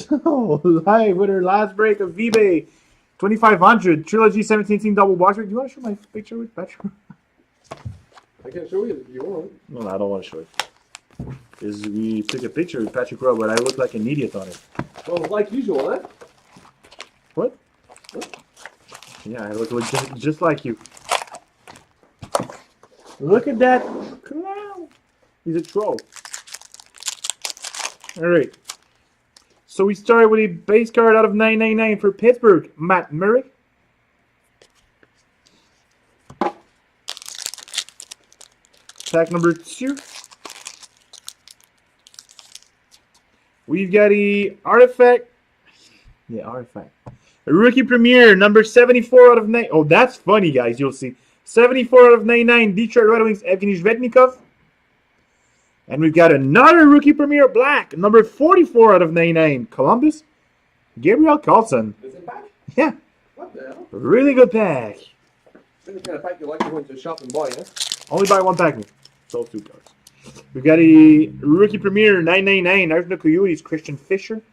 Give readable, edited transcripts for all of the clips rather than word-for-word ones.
Live with our last break of eBay 2500 Trilogy 17 double box break. Do you want to show my picture with Patrick? I can show you if you want. No, I don't want to show it. Because we took a picture with Patrick Rowe, but I look like an idiot on it. Well, like usual, eh? What? Yeah, I look just like you. Look at that clown. He's a troll. Alright. So we started with a base card out of 999 for Pittsburgh, Matt Murray. Pack number 2. We've got a Artifact. Yeah, Artifact. A rookie premiere, number 74 out of 9. Oh, that's funny, guys. You'll see. 74 out of 99, Detroit Red Wings, Evgeny Zvetnikov. And we've got another rookie premiere, black, number 44 out of 99, Columbus, Gabriel Carlson. Is it pack? Yeah. What the hell? Really good pack. This is the kind of pack you like to go into the shop and buy, eh? Only buy one pack. Sold 2 cards. We've got a rookie premiere, 999, Arizona Coyotes, Christian Fisher.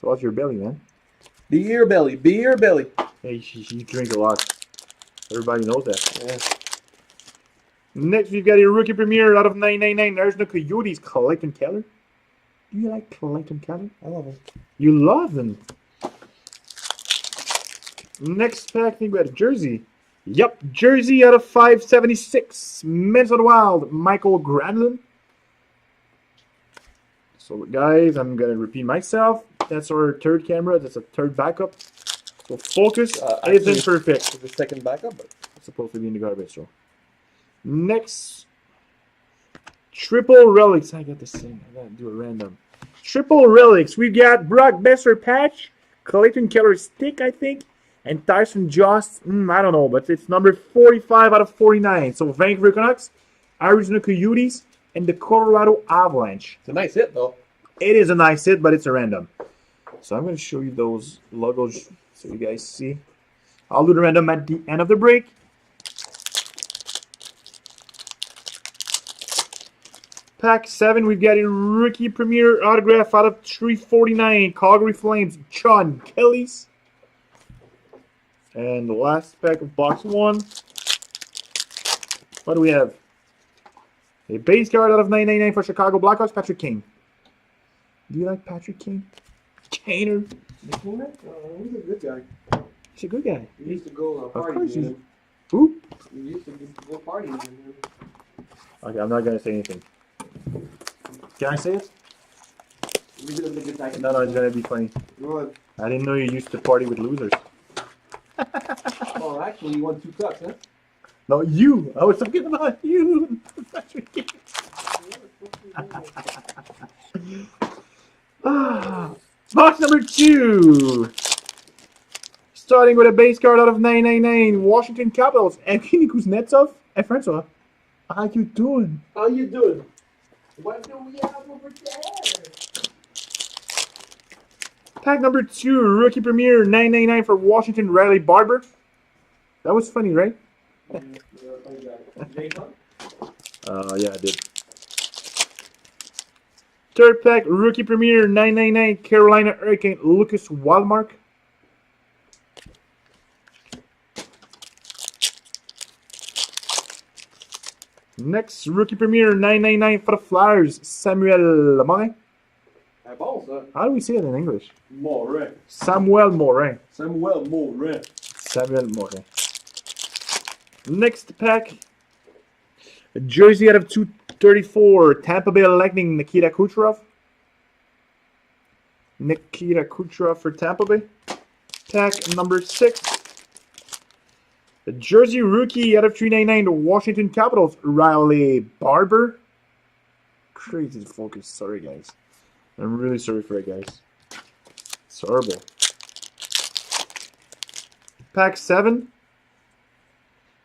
So what's your belly, man? Beer belly, beer belly. Hey, you drink a lot. Everybody knows that. Yeah. Next, we've got a rookie premiere out of 999, Arizona Coyotes, Clayton Keller. Do you like Clayton Keller? I love him. You love him. Next pack, we've got a jersey. Yep, jersey out of 576, Minnesota Wild, Michael Granlund. So, guys, I'm going to repeat myself. That's our third camera. That's a third backup. So, focus isn't perfect. It's the second backup, but It's supposed to be in the garbage, so. Next, triple relics. I got this thing. I gotta do a random. Triple relics. We've got Brock Besser patch, Clayton Keller stick, I think, and Tyson Jost. I don't know, but it's number 45 out of 49. So Vancouver Canucks, Arizona Coyotes, and the Colorado Avalanche. it's a nice hit, though. It is a nice hit, but it's a random. So I'm going to show you those logos so you guys see. I'll do the random at the end of the break. Pack 7, we've got a rookie premiere autograph out of 349, Calgary Flames, John Kellys. And the last pack of box 1. What do we have? A base card out of 999 for Chicago Blackhawks, Patrick Kane. Do you like Patrick Kane? Kaner. He's a good guy. He's a good guy. He used to go Of course partying he's... with him. Who? He used to go partying with him. Okay, I'm not going to say anything. Can I say it? He's a good guy. No, it's going to be funny. Go on. I didn't know you used to party with losers. Oh, actually, you won 2 cups, huh? No, you. I was talking about you. Box number 2. Starting with a base card out of 999, Washington Capitals, Evgeny Kuznetsov. Hey, Francois, how you doing? How you doing? What do we have over there? Pack number 2, rookie premiere, 999 for Washington, Riley Barber. That was funny, right? Yeah, I did. Third pack, rookie premiere, 999, Carolina Hurricane, Lucas Wallmark. Next, rookie premiere, 999 for the Flyers, Samuel Morin. Bon, ça. How do we say it in English? Morin. Samuel Morin. Samuel Morin. Samuel Morin. Next pack, a jersey out of 234, Tampa Bay Lightning, Nikita Kucherov. Nikita Kucherov for Tampa Bay. Pack number 6. A jersey rookie out of 399, the Washington Capitals, Riley Barber. Crazy to focus. Sorry, guys. I'm really sorry for it, guys. It's horrible. Pack 7.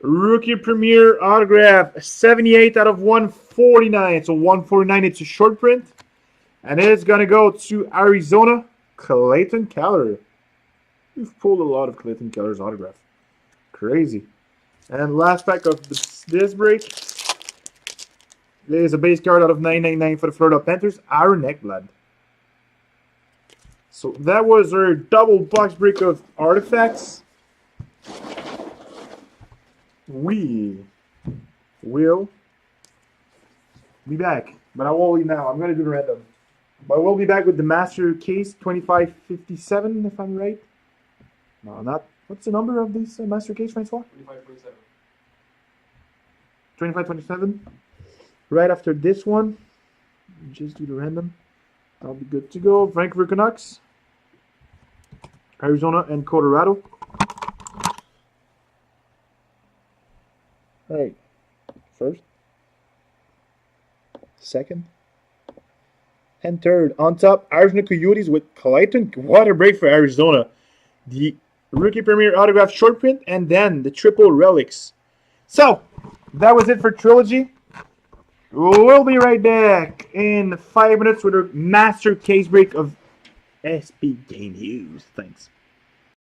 Rookie Premier autograph, 78 out of 149. So 149, it's a short print. And it's going to go to Arizona, Clayton Keller. We've pulled a lot of Clayton Keller's autograph. Crazy. And last pack of this break. There's a base card out of 999 for the Florida Panthers, Aaron Ekblad. So that was our double box break of artifacts. We will be back, but I won't leave now. I'm gonna do the random. But we'll be back with the master case 2557, if I'm right. No, not. What's the number of this master case, Francois? 2527. 2527. Right after this one, just do the random. I'll be good to go. Vancouver Canucks, Arizona, and Colorado. All right. First, second, and third. On top, Arizona Coyotes with Clayton. What a break for Arizona. The rookie premier autograph short print, and then the triple relics. So, that was it for Trilogy. We'll be right back in 5 minutes with our master case break of SB Game News. Thanks.